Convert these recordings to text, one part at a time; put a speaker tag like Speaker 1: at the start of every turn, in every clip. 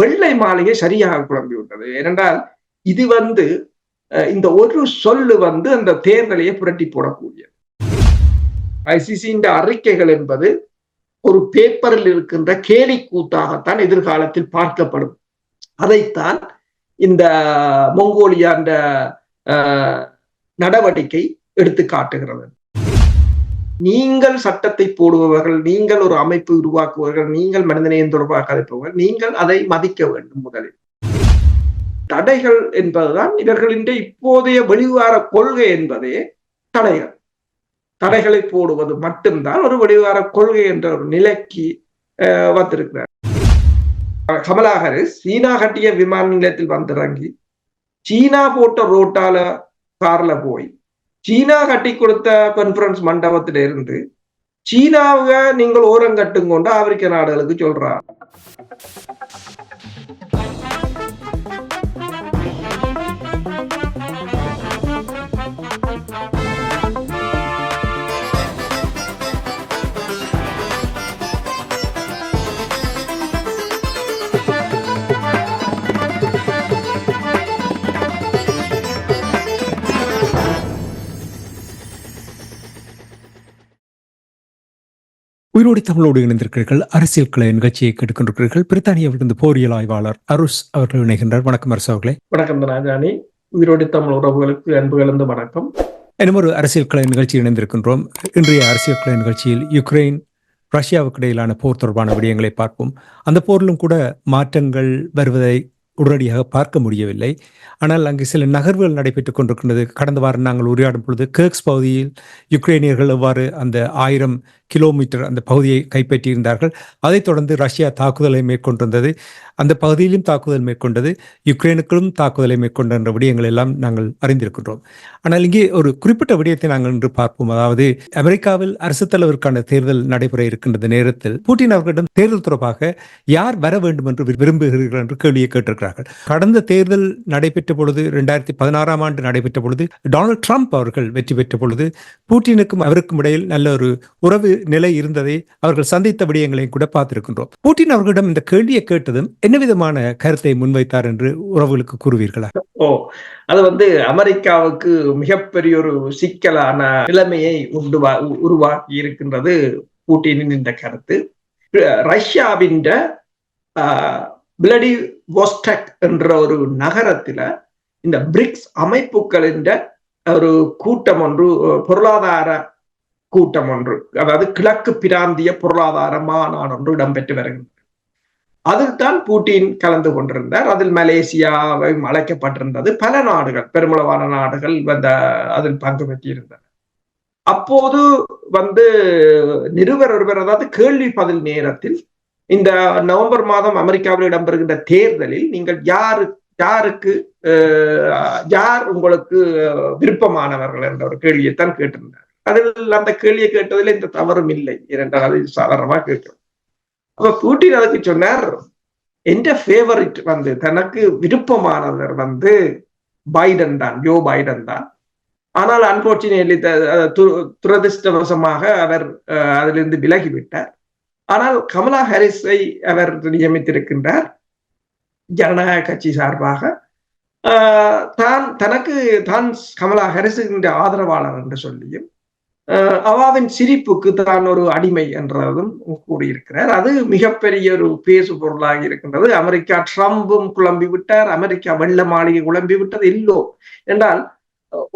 Speaker 1: வெள்ளை மாளிகை சரியாக குழம்பி விட்டது. ஏனென்றால் இது இந்த ஒரு சொல்லு அந்த தேர்தலையே புரட்டி போடக்கூடியது. ஐசிசியின் அறிக்கைகள் என்பது ஒரு பேப்பரில் இருக்கின்ற கேலி கூத்தாகத்தான் எதிர்காலத்தில் பார்க்கப்படும். அதைத்தான் இந்த மொங்கோலியா நடவடிக்கை எடுத்து காட்டுகிறது. நீங்கள் சட்டத்தை போடுபவர்கள், நீங்கள் ஒரு அமைப்பு உருவாக்குவர்கள், நீங்கள் மனிதநேயம் தொடர்பாக கதைப்பவர்கள், நீங்கள் அதை மதிக்க வேண்டும். முதலில் தடைகள் என்பதுதான் இவர்களின் இப்போதைய வெளிவார கொள்கை என்பதே தடைகள். தடைகளை போடுவது மட்டும்தான் ஒரு வெளிவார கொள்கை என்ற ஒரு நிலைக்கு வந்திருக்கிறார். கமலா ஹாரிஸ் சீனா கட்டிய விமான நிலையத்தில் வந்திறங்கி சீனா போட்ட ரோட்டால கார்ல போய் சீனா கட்டி கொடுத்த கான்பரன்ஸ் மண்டபத்தில இருந்து சீனாவை நீங்கள் ஓரம் கட்டுங்கொண்டு ஆப்பிரிக்க நாடுகளுக்கு சொல்றார்.
Speaker 2: உயிரோடு தமிழோடு இணைந்திருக்கிறீர்கள். அரசியல் கலை நிகழ்ச்சியை கேட்டுக்கொண்டிருக்கிறீர்கள். பிரித்தானியாவிலிருந்து போரியல் ஆய்வாளர் அருஸ் அவர்கள் இணைகின்றார். வணக்கம் அரசு அவர்களே.
Speaker 1: வணக்கம் ராஜானி. உயிரோடு தமிழ் உறவுகளுக்கு அன்பு கலந்து வணக்கம்.
Speaker 2: இன்னும் ஒரு அரசியல் கலை நிகழ்ச்சி இணைந்திருக்கின்றோம். இன்றைய அரசியல் கலை நிகழ்ச்சியில் யுக்ரைன் ரஷ்யாவுக்கு இடையிலான போர் தொடர்பான விடயங்களை பார்ப்போம். அந்த போரிலும் கூட மாற்றங்கள் வருவதை உடனடியாக பார்க்க முடியவில்லை. ஆனால் அங்கு சில நகர்வுகள் நடைபெற்றுக் கொண்டிருக்கின்றது. கடந்த வாரம் நாங்கள் உரையாடும் பொழுது கர்க்ஸ் பகுதியில் யுக்ரைனியர்கள் எவ்வாறு அந்த 1000 கிலோமீட்டர் அந்த பகுதியை கைப்பற்றியிருந்தார்கள். அதைத் தொடர்ந்து ரஷ்யா தாக்குதலை மேற்கொண்டிருந்தது. அந்த பகுதியிலும் தாக்குதல் மேற்கொண்டது, யுக்ரைனுக்கும் தாக்குதலை மேற்கொண்ட என்ற விடயங்கள் எல்லாம் நாங்கள் அறிந்திருக்கின்றோம். ஆனால் இங்கே ஒரு குறிப்பிட்ட விடயத்தை நாங்கள் இன்று பார்ப்போம். அதாவது அமெரிக்காவில் அரசு தலைவருக்கான தேர்தல் நடைபெற இருக்கின்ற நேரத்தில் புட்டின் அவர்களிடம் தேர்தல் தொடர்பாக யார் வர வேண்டும் என்று விரும்புகிறீர்கள் என்று கேள்வியை கேட்டிருக்கிறார்கள். கடந்த தேர்தல் நடைபெற்ற பொழுது 2016 ஆண்டு நடைபெற்ற பொழுது டொனால்ட் ட்ரம்ப் அவர்கள் வெற்றி பெற்ற பொழுது புட்டினுக்கும் அவருக்கும் இடையில் நல்ல ஒரு உறவு நிலை இருந்ததை அவர்கள் சந்தித்த விடயங்களையும் கூட பார்த்திருக்கின்றோம். புட்டின் அவர்களிடம் இந்த கேள்வியை கேட்டதும் என்ன விதமான கருத்தை முன்வைத்தார் என்று உறவுகளுக்கு கூறுவீர்களா?
Speaker 1: அது அமெரிக்காவுக்கு மிகப்பெரிய ஒரு சிக்கலான நிலைமையை உருவாக்கி இருக்கின்றது புட்டினின் இந்த கருத்து. ரஷ்யாவின் விளாடிவோஸ்டாக் என்ற ஒரு நகரத்துல இந்த பிரிக்ஸ் அமைப்புகளின் ஒரு கூட்டம் ஒன்று, பொருளாதார கூட்டம் ஒன்று, அதாவது கிழக்கு பிராந்திய பொருளாதார மாநாடு ஒன்று இடம்பெற்று வருகின்றது. அதில் தான் புட்டின் கலந்து கொண்டிருந்தார். அதில் மலேசியாவை அழைக்கப்பட்டிருந்தது. பல நாடுகள், பெருமளவான நாடுகள் அதில் பங்கு பெற்றிருந்தனர். அப்போது நிருபர் ஒருவர், அதாவது கேள்வி பதில் நேரத்தில், இந்த நவம்பர் மாதம் அமெரிக்காவில் இடம்பெறுகின்ற தேர்தலில் நீங்கள் யார் உங்களுக்கு விருப்பமானவர்கள் என்ற ஒரு கேள்வியைத்தான் கேட்டிருந்தார். அதில் அந்த கேள்வியை கேட்டதில் இந்த தவறும் இல்லை, இரண்டால் அது சாதாரணமா கேட்கும். அப்ப புட்டின் அதுக்கு சொன்னார், என்ற ஃபேவரிட் தனக்கு விருப்பமானவர் பைடன் தான், ஜோ பைடன் தான். ஆனால் அன்பார்ச்சுனேட்லி, துரதிருஷ்டவசமாக அவர் அதிலிருந்து விலகிவிட்டார். ஆனால் கமலா ஹாரிஸை அவர் நியமித்திருக்கின்றார் ஜனநாயக கட்சி சார்பாக. தான் கமலா ஹாரிஸின் ஆதரவாளர் என்று சொல்லியும் அவாவின் சிரிப்புக்கு தான் ஒரு அடிமை என்றதும் கூறியிருக்கிறார். அது மிகப்பெரிய ஒரு பேசு பொருளாக இருக்கின்றது. அமெரிக்கா ட்ரம்பும் குழம்பி விட்டார், அமெரிக்கா வெள்ள மாளிகை குழம்பி விட்டது. இல்லோ என்றால்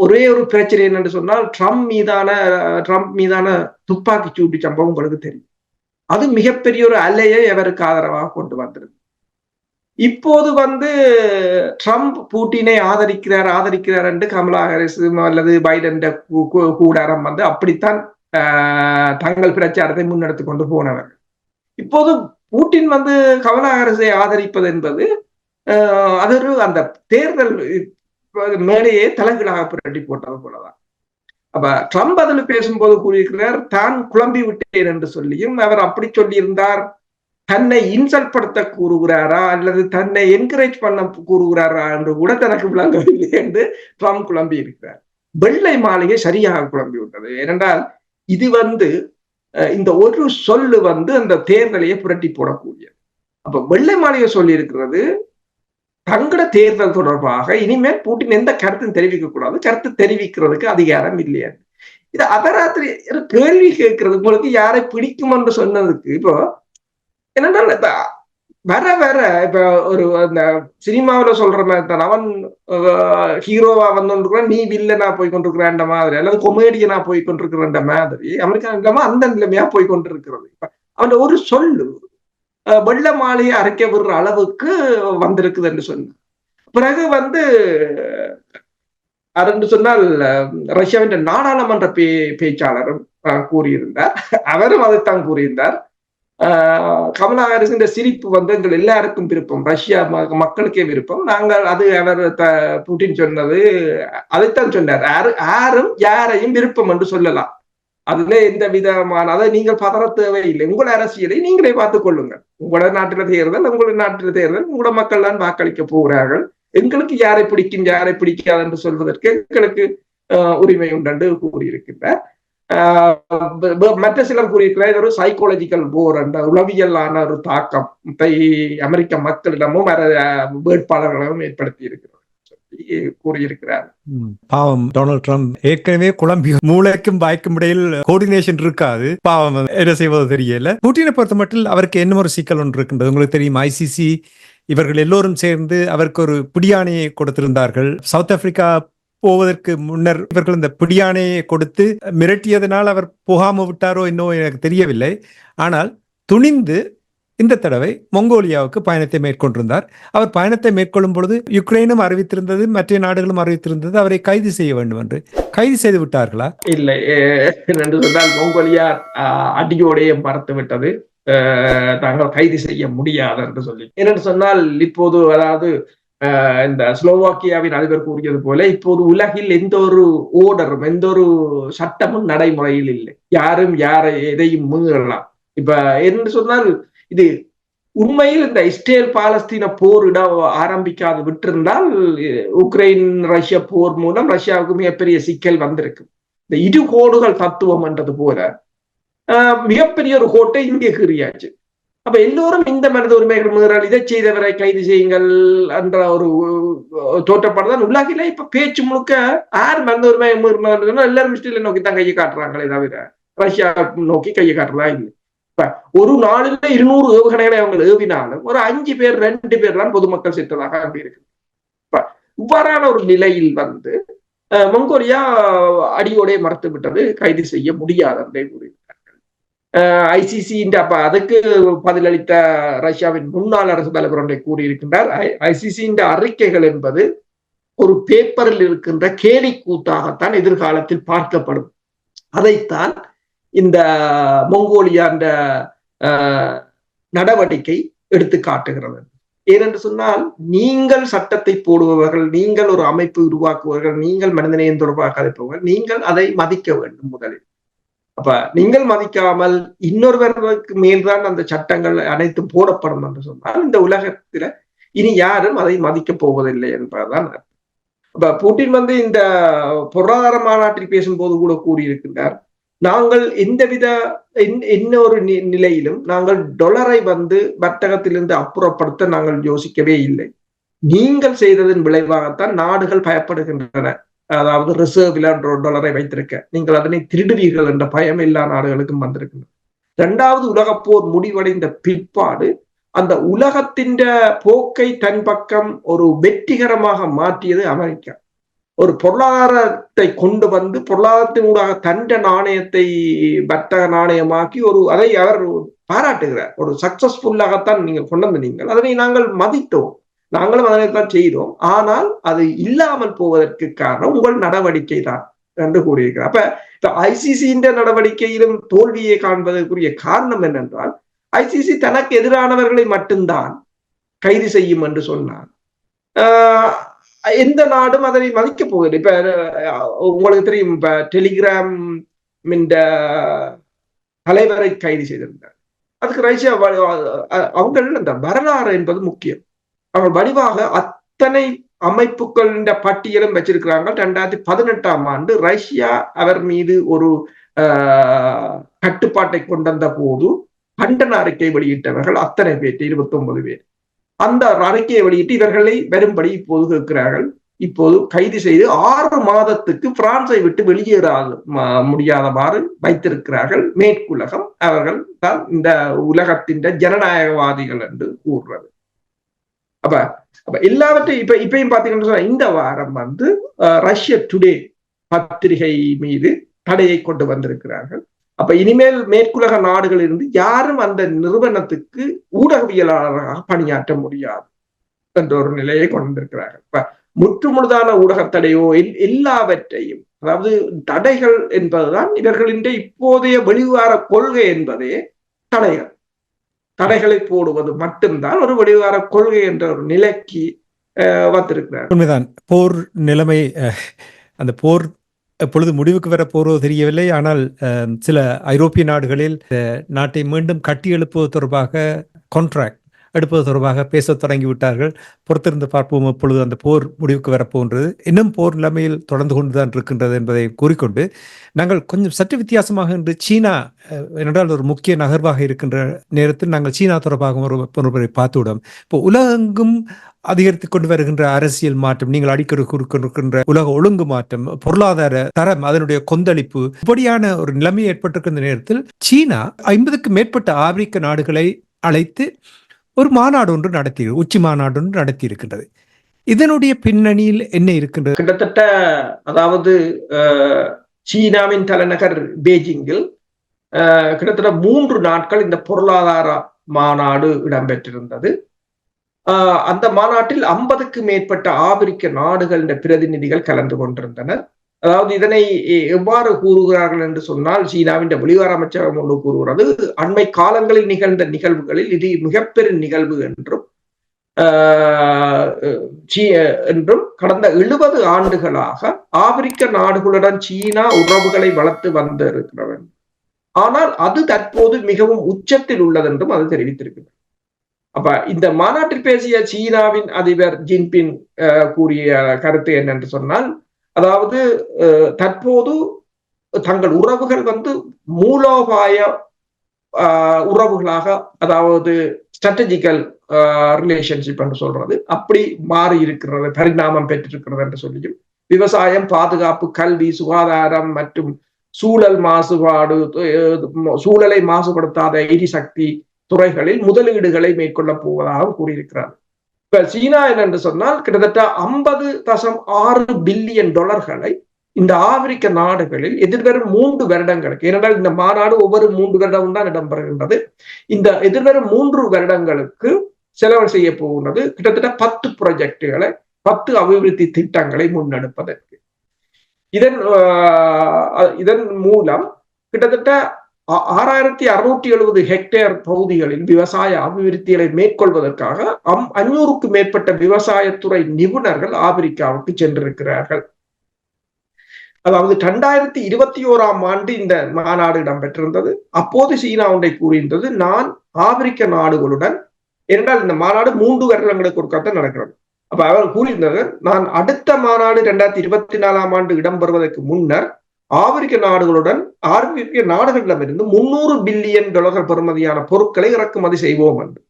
Speaker 1: ஒரே ஒரு பிரச்சனை என்னென்று சொன்னால், ட்ரம்ப் மீதான துப்பாக்கி சூட்டு சம்பவம் உங்களுக்கு தெரியும். அது மிகப்பெரிய ஒரு அலையை அவருக்கு ஆதரவாக கொண்டு வந்திருக்கு. இப்போது ட்ரம்ப் புட்டினை ஆதரிக்கிறார் என்று கமலா ஹாரிஸ் அல்லது பைடன் கூடாரம் அப்படித்தான் தங்கள் பிரச்சாரத்தை முன்னெடுத்து கொண்டு போனவர்கள். இப்போது புட்டின் கமலா ஹாரிஸை ஆதரிப்பது என்பது அது அந்த தேர்தல் மேலேயே தலைகீழாக புரட்டி போட்டது போலதான். அப்ப ட்ரம்ப் அதில் பேசும்போது கூறியிருக்கிறார், தான் குழம்பி விட்டேன் என்று சொல்லியும், அவர் அப்படி சொல்லியிருந்தார், தன்னை இன்சல்ட் படுத்த கூறுகிறாரா அல்லது தன்னை என்கரேஜ் பண்ண கூறுகிறாரா என்று கூட தனக்கு விளங்கவில்லை என்று ட்ரம்ப் குழம்பி இருக்கிறார். வெள்ளை மாளிகை சரியாக குழம்பி விட்டது. ஏனென்றால் இது இந்த ஒரு சொல்லு அந்த தேர்தலையே புரட்டி போடக்கூடியது. அப்ப வெள்ளை மாளிகை சொல்லி இருக்கிறது தங்கட தேர்தல் தொடர்பாக இனிமேல் புட்டின் எந்த கருத்தும் தெரிவிக்க கூடாது, கருத்து தெரிவிக்கிறதுக்கு அதிகாரம் இல்லையா. இது அபராத்திரி கேள்வி கேட்கறது உங்களுக்கு யாரை பிடிக்கும் என்று சொன்னதுக்கு இப்போ என்னன்னா வர வர இப்ப ஒரு அந்த சினிமாவில சொல்ற மாதிரி தான் அவன் ஹீரோவா வந்துருக்கிறான், நீ வில்லனா போய் கொண்டிருக்கிறான் மாதிரி, அல்லது கொமேடியனா போய் கொண்டிருக்கிற மாதிரி அமெரிக்கா இல்லாம அந்த நிலைமையா போய் கொண்டிருக்கிறது. இப்ப அவன் ஒரு சொல்லு வெள்ள மாளிகை அரைக்க விடுற அளவுக்கு வந்திருக்குது என்று சொன்ன பிறகு அது சொன்னால் ரஷ்யாவின் நாடாளுமன்ற பேச்சாளரும் கூறியிருந்தார், அவரும் அதைத்தான் கூறியிருந்தார். கமலா ஹாரிஸ் சிரிப்பு எங்கள் எல்லாருக்கும் விருப்பம், ரஷ்யா மக்களுக்கே விருப்பம், நாங்கள் அது அவர் புட்டின் சொன்னது அதைத்தான் சொன்னார், யாரும் யாரையும் விருப்பம் என்று சொல்லலாம், அதுல எந்த விதமான அதை நீங்கள் பதற தேவையில்லை, உங்களோட அரசியலை நீங்களே பார்த்துக் கொள்ளுங்கள், உங்களோட நாட்டில தேர்தல் உங்களோட நாட்டில தேர்தல், உங்களோட மக்கள் தான் வாக்களிக்க போகிறார்கள், எங்களுக்கு யாரை பிடிக்கும் யாரை பிடிக்காது என்று சொல்வதற்கு எங்களுக்கு உரிமை உண்டு கூறியிருக்கின்றார். மற்ற சிலர் கூறியிருக்கிறார் ஒரு சைக்காலஜிக்கல் போர் என்ற உளவியலான ஒரு தாக்கத்தை அமெரிக்க மக்களிடமும் வேட்பாளர்களிடமும் ஏற்படுத்தி இருக்கிறார் கூறியிருக்கிறார்.
Speaker 2: பாவம் டொனால்ட் ட்ரம்ப் ஏற்கனவே குழம்பி மூளைக்கும் வாய்க்கும் இடையில் கோஆர்டினேஷன் இருக்காது, பாவம் என்ன செய்வது தெரியல. புட்டினை பொறுத்த மட்டும் அவருக்கு என்ன ஒரு சிக்கல் ஒன்று இருக்கின்றது உங்களுக்கு தெரியும். ஐசிசி இவர்கள் எல்லோரும் சேர்ந்து அவருக்கு ஒரு பிடியாணையை கொடுத்திருந்தார்கள். சவுத் ஆப்பிரிக்கா போவதற்கு முன்னர் இவர்கள் இந்த பிடியாணையை கொடுத்து மிரட்டியதனால் அவர் போகாம விட்டாரோ இன்னும் எனக்கு தெரியவில்லை. ஆனால் துணிந்து இந்த தடவை மொங்கோலியாவுக்கு பயணத்தை மேற்கொண்டிருந்தார். அவர் பயணத்தை மேற்கொள்ளும் பொழுது யுக்ரைனும் அறிவித்திருந்தது, மற்ற நாடுகளும் அறிவித்திருந்தது அவரை கைது செய்ய வேண்டும் என்று. கைது செய்து விட்டார்களா?
Speaker 1: இல்லை என்று சொன்னால் மொங்கோலியா அடியோடைய மறுத்து விட்டது, தாங்கள் கைது செய்ய முடியாது என்று சொல்லி. ஏனென்று சொன்னால் இப்போது அதாவது இந்த ஸ்லோவாக்கியாவின் அதிபர் கூறியது போல இப்போது உலகில் எந்த ஒரு ஓர்டரும் எந்த ஒரு சட்டமும் நடைமுறையில் இல்லை, யாரும் யாரை எதையும் மீறலாம். இப்ப என்று சொன்னால் இது உண்மையில் இந்த இஸ்ரேல் பாலஸ்தீன போர் ஆரம்பிக்காது விட்டிருந்தால் உக்ரைன் ரஷ்யா போர் மூலம் ரஷ்யாவுக்கு மிகப்பெரிய சிக்கல் வந்திருக்கு. இந்த இரு கோடுகள் தத்துவம் என்றது போல மிகப்பெரிய ஒரு கோட்டை இங்கே கீறியாச்சு. அப்ப எல்லோரும் இந்த மனித உரிமைகள் மீறல், இதை செய்தவரை கைது செய்யுங்கள் என்ற ஒரு தோற்றப்பாடுதான் உலகில இப்ப பேச்சு முழுக்க. யார் மனித உரிமை மீறினா எல்லாரும் இஸ்ரேலை நோக்கி தான் கையை காட்டுறாங்களே தவிர ரஷ்யா நோக்கி கையை காட்டுறதா இல்லை. இப்ப ஒரு நாளில 200 ஏவுகணைகளை அவங்க ஏவினாலும் ஒரு 5 பேர் 2 பேர் தான் பொதுமக்கள் சென்றதாக அப்படி இருக்கு. இப்ப இவ்வாறான ஒரு நிலையில் மங்கோலியா அடியோடைய மறுத்து விட்டது, கைது செய்ய முடியாது என்றே கூறியிருக்கிறார்கள். ஐசிசி அப்ப அதுக்கு பதிலளித்த ரஷ்யாவின் முன்னாள் அரசு தலைவர் ஒன்றை கூறியிருக்கின்றார். ஐசிசி அறிக்கைகள் என்பது ஒரு பேப்பரில் இருக்கின்ற கேலி கூத்தாகத்தான் எதிர்காலத்தில் பார்க்கப்படும், அதைத்தான் இந்த மொங்கோலியா நடவடிக்கை எடுத்து காட்டுகிறது. ஏனென்று சொன்னால் நீங்கள் சட்டத்தை போடுபவர்கள், நீங்கள் ஒரு அமைப்பு உருவாக்குவர்கள், நீங்கள் மனிதநேயம் தொடர்பாக கதைப்பவர்கள், நீங்கள் அதை மதிக்க வேண்டும் முதலில். அப்ப நீங்கள் மதிக்காமல் இன்னொருவருக்கு மேல்தான் அந்த சட்டங்கள் அனைத்தும் போடப்படும் என்று சொன்னால் இந்த உலகத்துல இனி யாரும் அதை மதிக்க போவதில்லை என்பதுதான். அப்ப புட்டின் இந்த பொருளாதார மாநாட்டில் பேசும்போது கூட கூறியிருக்கின்றார், நாங்கள் எந்தவித என்ன ஒரு நிலையிலும் நாங்கள் டொலரை வர்த்தகத்திலிருந்து அப்புறப்படுத்த நாங்கள் யோசிக்கவே இல்லை, நீங்கள் செய்ததன் விளைவாகத்தான் நாடுகள் பயப்படுகின்றன, அதாவது ரிசர்வ்ல டாலரை வைத்திருக்க நீங்கள் அதனை திருடுவீர்கள் என்ற பயம் எல்லா நாடுகளுக்கும் வந்திருக்கின்றன. 2வது உலகப் போர் முடிவடைந்த பிற்பாடு அந்த உலகத்தின் போக்கை தன் பக்கம் ஒரு வெற்றிகரமாக மாற்றியது அமெரிக்கா. ஒரு பொருளாதாரத்தை கொண்டு பொருளாதாரத்தினூடாக தண்ட நாணயத்தை வர்த்தக நாணயமாக்கி அதை அவர் பாராட்டுகிறார். ஒரு சக்சஸ்ஃபுல்லாகத்தான் நீங்கள் கொண்டு வந்தீங்கள், அதனை நாங்கள் மதித்தோம், நாங்களும் அதனைத்தான் செய்தோம், ஆனால் அது இல்லாமல் போவதற்கு காரணம் உங்கள் நடவடிக்கை தான் என்று கூறியிருக்கிறார். அப்ப ஐசிசி நடவடிக்கையிலும் தோல்வியை காண்பதற்குரிய காரணம் என்னென்றால் ஐசிசி தனக்கு எதிரானவர்களை மட்டும்தான் கைது செய்யும் என்று சொன்னார். எந்த நாடும் அதனை மதிக்க போகுது. இப்ப உங்களுக்கு தெரியும், இப்ப டெலிகிராம் தலைவரை கைது செய்திருந்தார். அதுக்கு ரஷ்யா அவங்கள் இந்த வரலாறு என்பது முக்கியம். அவங்க வடிவாக அத்தனை அமைப்புகளின் பட்டியலும் வச்சிருக்கிறாங்க. 2018ஆம் ஆண்டு ரஷ்யா அவர் மீது ஒரு கட்டுப்பாட்டை கொண்டு வந்த போது கண்டன அறிக்கை வெளியிட்டவர்கள் அத்தனை பேர் 29 பேர். அந்த அறிக்கையை வெளியிட்டு இவர்களை வரும்படி இப்போது கேட்கிறார்கள். இப்போது கைது செய்து 6 மாதத்துக்கு பிரான்சை விட்டு வெளியேற முடியாதவாறு வைத்திருக்கிறார்கள் மேற்குலகம். அவர்கள் தான் இந்த உலகத்தின் ஜனநாயகவாதிகள் என்று கூறுறது. அப்ப எல்லாவற்றையும் இப்பயும் பாத்தீங்கன்னா இந்த வாரம் ரஷ்ய டுடே பத்திரிகை மீது தடையை கொண்டு வந்திருக்கிறார்கள். அப்ப இனிமேல் மேற்குலக நாடுகளில் இருந்து யாரும் அந்த நிறுவனத்துக்கு ஊடகவியலாளராக பணியாற்ற முடியாது என்ற ஒரு நிலையை கொண்டிருக்கிறார்கள். இப்ப முற்றுமுழுதான ஊடகத்தடையோ எல்லாவற்றையும், அதாவது தடைகள் என்பதுதான் இவர்களின் இப்போதைய வெளிவார கொள்கை என்பதே தடைகளை போடுவது மட்டும்தான் ஒரு வெளிவார கொள்கை என்ற ஒரு நிலைக்கு வந்திருக்கிறார்.
Speaker 2: உண்மைதான். போர் நிலைமை, அந்த போர் எப்பொழுது முடிவுக்கு வர போறதோ தெரியவில்லை. ஆனால் சில ஐரோப்பிய நாடுகளில் நாட்டை மீண்டும் கட்டி எழுப்புவது தொடர்பாக கான்ட்ராக்ட் எடுப்பது தொடர்பாக பேச தொடங்கிவிட்டார்கள். பொறுத்திருந்து பார்ப்போம் எப்பொழுது அந்த போர் முடிவுக்கு வரப்போன்றது. இன்னும் போர் நிலைமையில் தொடர்ந்து கொண்டுதான் இருக்கின்றது என்பதை கூறிக்கொண்டு, நாங்கள் கொஞ்சம் சற்று வித்தியாசமாக இன்று சீனா என்றால் ஒரு முக்கிய நகர்வாக இருக்கின்ற நேரத்தில் நாங்கள் சீனா தொடர்பாக ஒருவரை பார்த்துவிடும். இப்போ உலகெங்கும் அதிகரித்துக் கொண்டு வருகின்ற அரசியல் மாற்றம், நீங்கள் அடிக்கடி கூறிக்கொண்டிருக்கின்ற உலக ஒழுங்கு மாற்றம், பொருளாதார தரம், அதனுடைய கொந்தளிப்பு, இப்படியான ஒரு நிலைமை ஏற்பட்டிருக்கின்ற நேரத்தில் சீனா 50க்கும் மேற்பட்ட ஆப்பிரிக்க நாடுகளை அழைத்து ஒரு மாநாடு ஒன்று நடத்தி, உச்சி மாநாடு ஒன்று நடத்தி இருக்கின்றது. இதனுடைய பின்னணியில் என்ன இருக்கின்றது?
Speaker 1: கிட்டத்தட்ட அதாவது சீனாவின் தலைநகர் பெய்ஜிங்கில் கிட்டத்தட்ட 3 நாட்கள் இந்த பொருளாதார மாநாடு இடம்பெற்றிருந்தது. அந்த மாநாட்டில் 50க்கு மேற்பட்ட ஆப்பிரிக்க நாடுகளின் பிரதிநிதிகள் கலந்து கொண்டிருந்தனர். அதாவது இதனை எவ்வாறு கூறுகிறார்கள் என்று சொன்னால், சீனாவின் வெளிவார அமைச்சகம் ஒன்று கூறுகிறது, அண்மை காலங்களில் நிகழ்ந்த நிகழ்வுகளில் இது மிகப்பெரும் நிகழ்வு என்றும் கடந்த 70 ஆண்டுகளாக ஆப்பிரிக்க நாடுகளுடன் சீனா உறவுகளை வளர்த்து வந்திருக்கிறது. ஆனால் அது தற்போது மிகவும் உச்சத்தில் உள்ளது என்றும் அது தெரிவித்திருக்கிறது. அப்ப இந்த மாநாட்டில் பேசிய சீனாவின் அதிபர் ஜின்பிங் கூறிய கருத்து என்னென்று சொன்னால், அதாவது தற்போது தங்கள் உறவுகள் மூலோபாய உறவுகளாக, அதாவது ஸ்ட்ராட்டஜிக்கல் ரிலேஷன்ஷிப் என்று சொல்றது, அப்படி மாறி இருக்கிறது, பரிணாமம் பெற்றிருக்கிறது என்று சொல்லியும், விவசாயம், பாதுகாப்பு, கல்வி, சுகாதாரம் மற்றும் சூழல் மாசுபாடு, சூழலை மாசுபடுத்தாத எரிசக்தி துறைகளில் முதலீடுகளை மேற்கொள்ள போவதாக கூறியிருக்கிறார். இப்ப சீனா என்று சொன்னால் கிட்டத்தட்ட $50.6 பில்லியன் இந்த ஆப்பிரிக்க நாடுகளில் எதிர்வரும் 3 வருடங்களுக்கு, ஏனென்றால் இந்த மாநாடு ஒவ்வொரு 3 வருடம் தான் இடம்பெறுகின்றது, இந்த எதிர்வரும் 3 வருடங்களுக்கு செலவு செய்ய போகின்றது கிட்டத்தட்ட 10 ப்ராஜெக்டுகளை, 10 அபிவிருத்தி திட்டங்களை முன்னெடுப்பதற்கு. இதன் மூலம் கிட்டத்தட்ட 6670 ஹெக்டேர் பகுதிகளில் விவசாய அபிவிருத்திகளை மேற்கொள்வதற்காக 500க்கும் மேற்பட்ட விவசாயத்துறை நிபுணர்கள் ஆப்பிரிக்காவுக்கு சென்றிருக்கிறார்கள். அதாவது 2021ஆம் ஆண்டு இந்த மாநாடு இடம்பெற்றிருந்தது. அப்போது சீனா ஒன்றை கூறியிருந்தது, நான் ஆப்பிரிக்க நாடுகளுடன், என்றால் இந்த மாநாடு 3 வருடங்களுக்கு ஒருக்காத்தான் நடக்கிறது. அப்ப அவர் கூறியிருந்தது, நான் அடுத்த மாநாடு 2024ஆம் ஆண்டு இடம்பெறுவதற்கு முன்னர் ஆப்பிரிக்க நாடுகளுடன், ஆப்பிரிக்க நாடுகளிடமிருந்து $300 பில்லியன் பெறுமதியான பொருட்களை இறக்குமதி செய்வோம் என்று.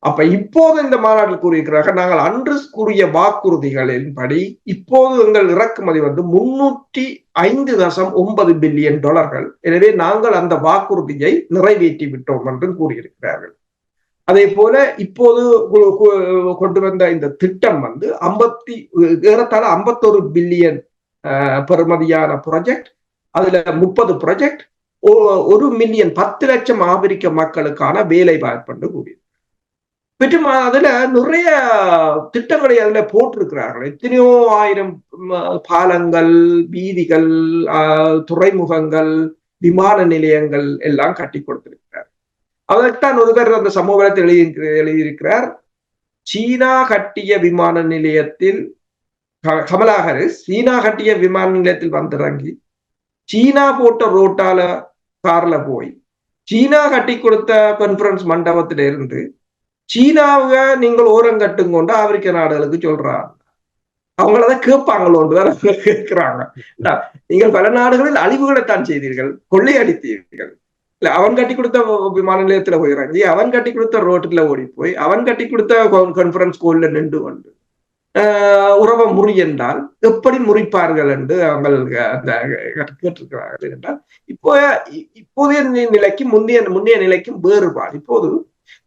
Speaker 1: அப்ப இப்போது இந்த மாநாட்டில் கூறியிருக்கிறார்கள், நாங்கள் அன்று கூறிய வாக்குறுதிகளின்படி இப்போது எங்கள் இறக்குமதி $305.9 பில்லியன். எனவே நாங்கள் அந்த வாக்குறுதியை நிறைவேற்றி விட்டோம் என்று கூறியிருக்கிறார்கள். அதே போல இப்போது கொண்டு வந்த இந்த திட்டம் ஏறத்தாழ 51 பில்லியன் பெறுமதியான ப்ராஜெக்ட். அதுல 30 ப்ராஜெக்ட் 1 மில்லியன் 10 லட்சம் ஆப்பிரிக்க மக்களுக்கான வேலை வாய்ப்பு கூடியது. மற்றும் அதுல நிறைய திட்டங்களை அதுல போட்டிருக்கிறார்கள். எத்தனையோ ஆயிரம் பாலங்கள், வீதிகள், துறைமுகங்கள், விமான நிலையங்கள் எல்லாம் கட்டி கொடுத்திருக்கிறார். அதற்கான ஒருவர் அந்த சமூகத்தில் எழுதியிருக்கிறார், சீனா கட்டிய விமான நிலையத்தில், கமலா ஹாரிஸ் சீனா கட்டிய விமான நிலையத்தில் வந்திறங்கி சீனா போட்ட ரோட்டால கார்ல போய் சீனா கட்டி கொடுத்த கான்ஃபரன்ஸ் மண்டபத்தில இருந்து சீனாவை நீங்கள் ஓரம் கட்டுங்கொண்டு ஆப்பிரிக்க நாடுகளுக்கு சொல்றாங்க. அவங்களதான் கேட்பாங்களோன்று வேற கேட்கிறாங்க. நீங்கள் பல நாடுகளில் அழிவுகளைத்தான் செய்தீர்கள், கொள்ளையடித்தீர்கள், இல்ல அவன் கட்டி கொடுத்த விமான நிலையத்துல போய் இறங்கி, அவன் கட்டி கொடுத்த ரோட்டுல ஓடி போய், அவன் கட்டி கொடுத்த கான்பரன்ஸ் கோல்ல நின்று கொண்டு உறவை முறி என்றால் எப்படி முறிப்பார்கள் என்று அவங்க அந்த கேட்டிருக்கிறார்கள் என்றால் இப்போதைய நிலைக்கு முன்னைய நிலைக்கும் வேறுபாடு. இப்போது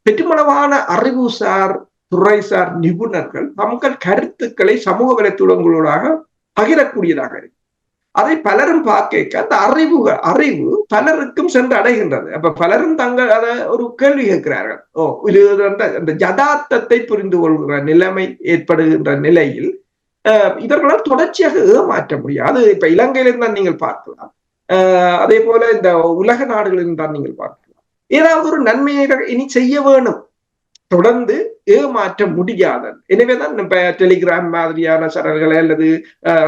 Speaker 1: பெருமளவான அறிவுசார் துறைசார் நிபுணர்கள் தங்கள் கருத்துக்களை சமூக வலைத்தளங்களூடாக பகிரக்கூடியதாக இருக்கு. அதை பலரும் பார்க்க அந்த அறிவு பலருக்கும் சென்று அடைகின்றது. அப்ப பலரும் தங்கள் அதை ஒரு கேள்வி கேட்கிறார்கள். இது அந்த யதார்த்தத்தை புரிந்து கொள்கிற நிலைமை ஏற்படுகின்ற நிலையில் இவர்களால் தொடர்ச்சியாக ஏமாற்ற முடியாது. இப்ப இலங்கையிலிருந்து தான் நீங்கள் பார்க்கலாம், அதே போல இந்த உலக நாடுகளிலிருந்து தான் நீங்கள் பார்க்கலாம். ஏதாவது ஒரு நன்மையை இனி செய்ய வேணும், தொடர்ந்து ஏமாற்ற முடியாதது. எனவேதான் இப்ப டெலிகிராம் மாதிரியான சரல்களை அல்லது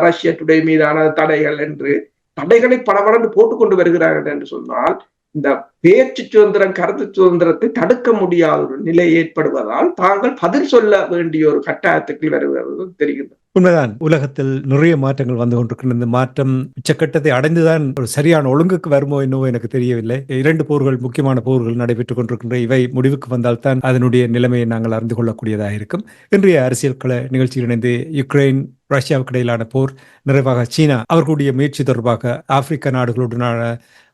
Speaker 1: ரஷ்யா டுடே மீதான தடைகள் என்று தடைகளை படபடன்னு போட்டுக்கொண்டு வருகிறார்கள் என்று சொன்னால், இந்த பேச்சு சுதந்திரம் கருத்து சுதந்திரத்தை தடுக்க முடியாத ஒரு நிலை ஏற்படுவதால் தாங்கள் பதில் சொல்ல வேண்டிய ஒரு கட்டாயத்துக்கு வருவது தெரிகிறது.
Speaker 2: உண்மைதான். உலகத்தில் நிறைய மாற்றங்கள் வந்து கொண்டிருக்கின்ற இந்த மாற்றம் உச்சக்கட்டத்தை அடைந்துதான் ஒரு சரியான ஒழுங்குக்கு வருமோ என்னவோ எனக்கு தெரியவில்லை. 2 போர்கள், முக்கியமான போர்கள் நடைபெற்றுக் கொண்டிருக்கின்ற இவை முடிவுக்கு வந்தால்தான் அதனுடைய நிலைமையை நாங்கள் அறிந்து கொள்ளக்கூடியதாக இருக்கும். இன்றைய அரசியல் கள நிகழ்ச்சியில் இணைந்து யுக்ரைன் ரஷ்யாவுக்கு இடையிலான போர், நிறைவாக சீனா அவர்களுடைய முயற்சி தொடர்பாக ஆப்பிரிக்க நாடுகளுடனான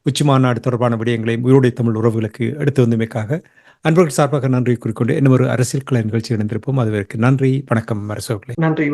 Speaker 2: உச்சி மாநாடு தொடர்பான விடயங்களை உயிரோடை தமிழ் உறவுகளுக்கு எடுத்து வந்தமைக்காக அன்பர்கள் சார்பாக நன்றி கூறிக்கொண்டு இன்னும் ஒரு அரசியல் கள நிகழ்ச்சி இணைந்திருப்போம். அதுவரைக்கு நன்றி, வணக்கம் அரசு.
Speaker 1: நன்றி.